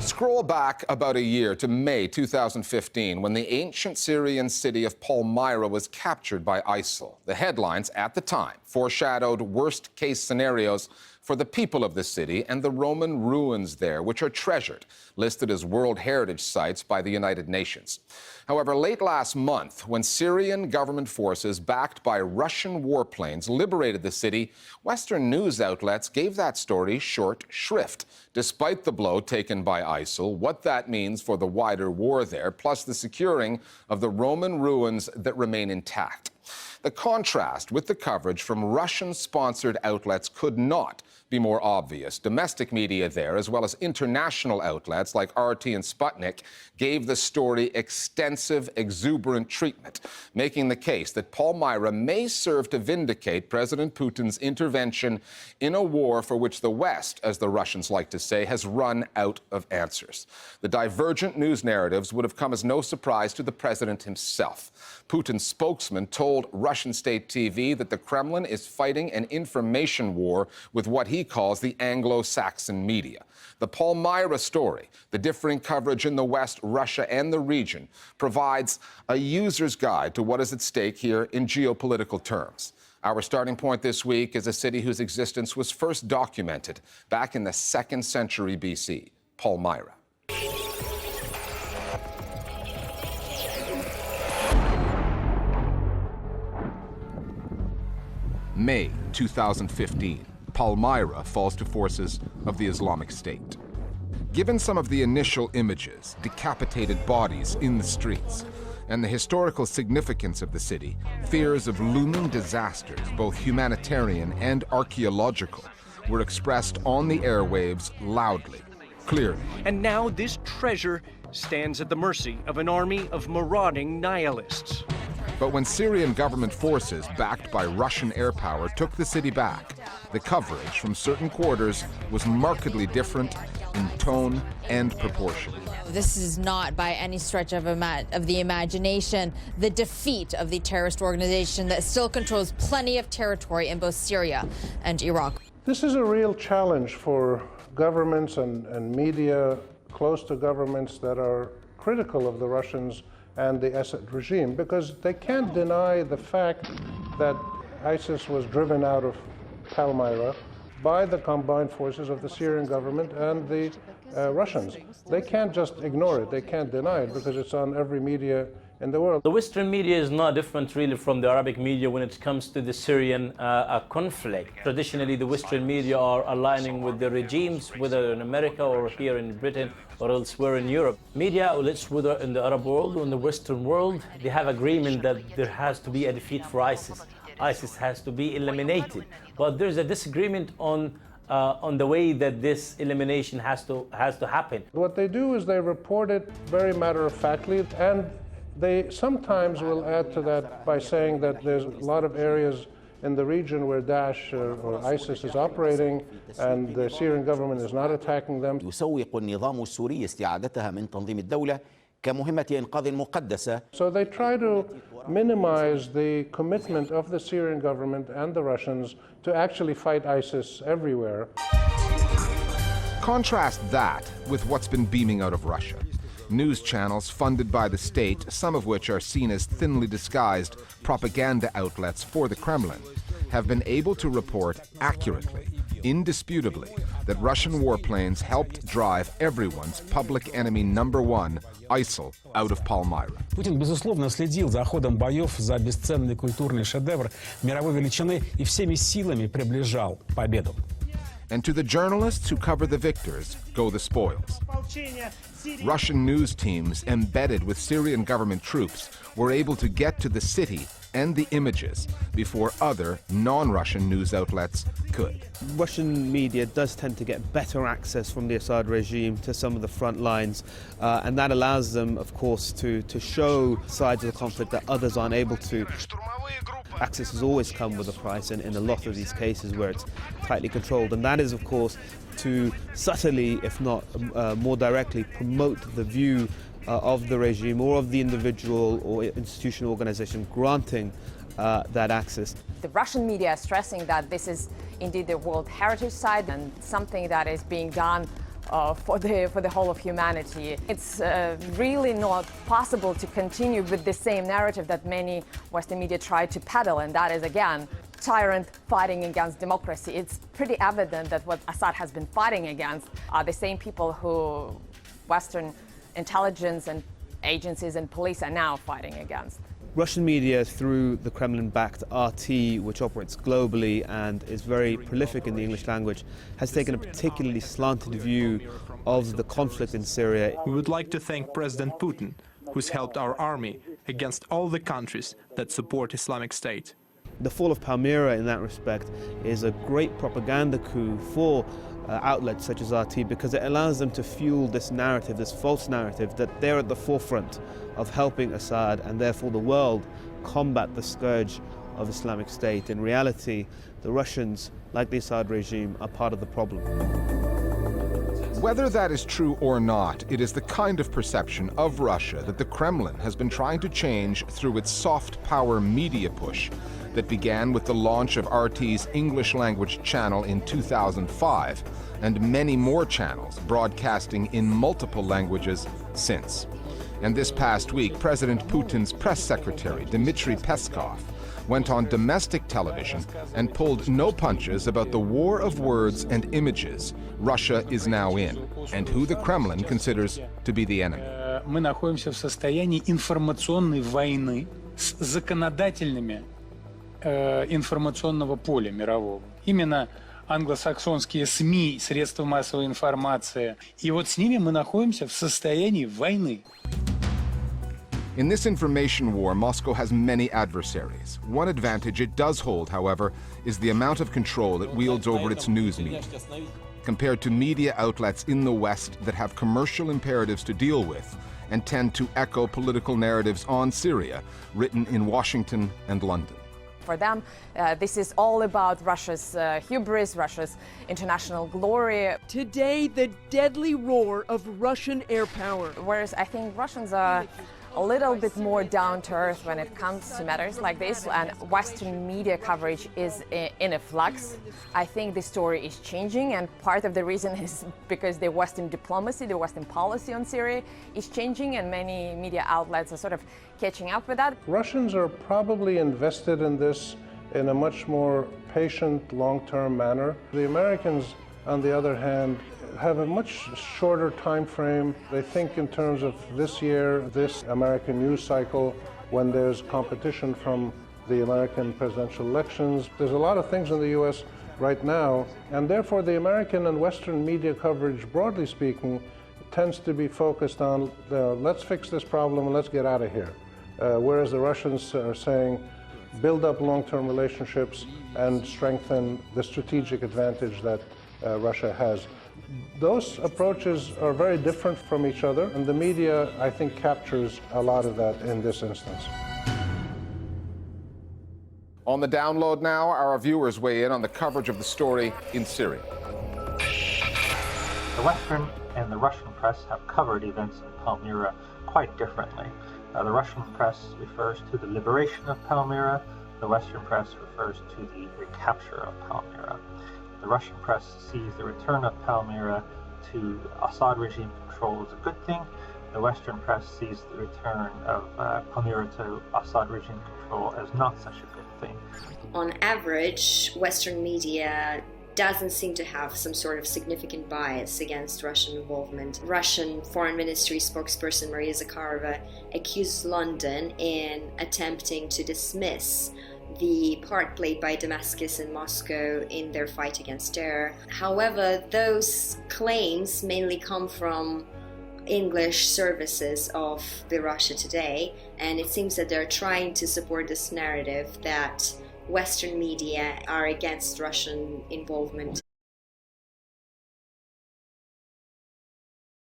Scroll back about a year to May 2015, when the ancient Syrian city of Palmyra was captured by ISIL. The headlines at the time foreshadowed worst-case scenarios for the people of the city and the Roman ruins there, which are treasured, listed as World Heritage Sites by the United Nations. However, late last month, when Syrian government forces backed by Russian warplanes liberated the city, Western news outlets gave that story short shrift. Despite the blow taken by ISIL, what that means for the wider war there, plus the securing of the Roman ruins that remain intact. The contrast with the coverage from Russian-sponsored outlets could not be more obvious. Domestic media there, as well as international outlets like RT and Sputnik, gave the story extensive, exuberant treatment, making the case that Palmyra may serve to vindicate President Putin's intervention in a war for which the West, as the Russians like to say, has run out of answers. The divergent news narratives would have come as no surprise to the president himself. Putin's spokesman told Russian state TV that the Kremlin is fighting an information war with what he calls the Anglo-Saxon media. The Palmyra story, the differing coverage in the West, Russia, and the region, provides a user's guide to what is at stake here in geopolitical terms. Our starting point this week is a city whose existence was first documented back in the 2nd century BC, Palmyra. May 2015, Palmyra falls to forces of the Islamic State. Given some of the initial images, decapitated bodies in the streets, and the historical significance of the city, fears of looming disasters, both humanitarian and archaeological, were expressed on the airwaves loudly, clearly. And now this treasure stands at the mercy of an army of marauding nihilists. But when Syrian government forces, backed by Russian air power, took the city back, the coverage from certain quarters was markedly different in tone and proportion. This is not by any stretch of the imagination the defeat of the terrorist organization that still controls plenty of territory in both Syria and Iraq. This is a real challenge for governments and media close to governments that are critical of the Russians and the Assad regime, because they can't deny the fact that ISIS was driven out of Palmyra by the combined forces of the Syrian government and the Russians. They can't just ignore it, they can't deny it, because it's on every media in the world. The Western media is not different really from the Arabic media when it comes to the Syrian conflict. Traditionally, the Western media are aligning with the regimes, whether in America or here in Britain or elsewhere in Europe. Media outlets, whether in the Arab world or in the Western world, they have agreement that there has to be a defeat for ISIS. ISIS has to be eliminated. But there's a disagreement on the way that this elimination has to happen. What they do is they report it very matter-of-factly, and they sometimes will add to that by saying that there's a lot of areas in the region where Daesh or ISIS is operating and the Syrian government is not attacking them. يسوق النظام السوري استعادتها من تنظيم الدولة كمهمة إنقاذ مقدسة. So they try to minimize the commitment of the Syrian government and the Russians to actually fight ISIS everywhere. Contrast that with what's been beaming out of Russia. News channels funded by the state, some of which are seen as thinly disguised propaganda outlets for the Kremlin, have been able to report accurately, indisputably, that Russian warplanes helped drive everyone's public enemy #1, ISIL, out of Palmyra. Путин, безусловно, следил за ходом боев за бесценный культурный шедевр мировой величины и всеми силами приближал победу. And to the journalists who cover the victors go the spoils. Russian news teams embedded with Syrian government troops were able to get to the city and the images before other non-Russian news outlets could. Russian media does tend to get better access from the Assad regime to some of the front lines, and that allows them, of course, to show sides of the conflict that others aren't able to. Access has always come with a price in a lot of these cases where it's tightly controlled, and that is, of course, to subtly, if not more directly, promote the view of the regime or of the individual or institutional organization granting that access. The Russian media is stressing that this is indeed the World Heritage Site and something that is being done for the whole of humanity. It's really not possible to continue with the same narrative that many Western media try to peddle, and that is, again, tyrant fighting against democracy. It's pretty evident that what Assad has been fighting against are the same people who Western intelligence and agencies and police are now fighting against. Russian media, through the Kremlin-backed RT, which operates globally and is very prolific in the English language, has taken a particularly slanted view of the conflict in Syria. We would like to thank President Putin, who's helped our army against all the countries that support Islamic State. The fall of Palmyra, in that respect, is a great propaganda coup for outlets such as RT, because it allows them to fuel this narrative, this false narrative, that they're at the forefront of helping Assad and therefore the world combat the scourge of Islamic State. In reality, the Russians, like the Assad regime, are part of the problem. Whether that is true or not, it is the kind of perception of Russia that the Kremlin has been trying to change through its soft power media push that began with the launch of RT's English language channel in 2005, and many more channels broadcasting in multiple languages since. And this past week, President Putin's press secretary, Dmitry Peskov, went on domestic television and pulled no punches about the war of words and images Russia is now in, and who the Kremlin considers to be the enemy. Мы находимся в состоянии информационной войны с законодательными информационного поля мирового. Именно англосаксонские СМИ, средства массовой информации. И вот с ними мы находимся в состоянии войны. In this information war, Moscow has many adversaries. One advantage it does hold, however, is the amount of control it wields over its news media. Compared to media outlets in the West that have commercial imperatives to deal with and tend to echo political narratives on Syria written in Washington and London. For them, this is all about Russia's hubris, Russia's international glory. Today, the deadly roar of Russian air power. Whereas I think Russians are a little bit more down to earth when it comes to matters like this, and Western media coverage is in a flux. I think the story is changing, and part of the reason is because the Western diplomacy, the Western policy on Syria is changing, and many media outlets are sort of catching up with that. Russians are probably invested in this in a much more patient, long-term manner. The Americans, on the other hand, have a much shorter time frame. They think in terms of this year, this American news cycle, when there's competition from the American presidential elections. There's a lot of things in the US right now, and therefore the American and Western media coverage, broadly speaking, tends to be focused on let's fix this problem and let's get out of here. Whereas the Russians are saying, build up long-term relationships and strengthen the strategic advantage that Russia has. Those approaches are very different from each other, and the media, I think, captures a lot of that in this instance. On the download now, our viewers weigh in on the coverage of the story in Syria. The Western and the Russian press have covered events in Palmyra quite differently. The Russian press refers to the liberation of Palmyra. The Western press refers to the recapture of Palmyra. The Russian press sees the return of Palmyra to Assad regime control as a good thing. The Western press sees the return of Palmyra to Assad regime control as not such a good thing. On average, Western media doesn't seem to have some sort of significant bias against Russian involvement. Russian Foreign Ministry spokesperson Maria Zakharova accused London in attempting to dismiss the part played by Damascus and Moscow in their fight against terror. However, those claims mainly come from English services of the Russia Today, and it seems that they're trying to support this narrative that Western media are against Russian involvement.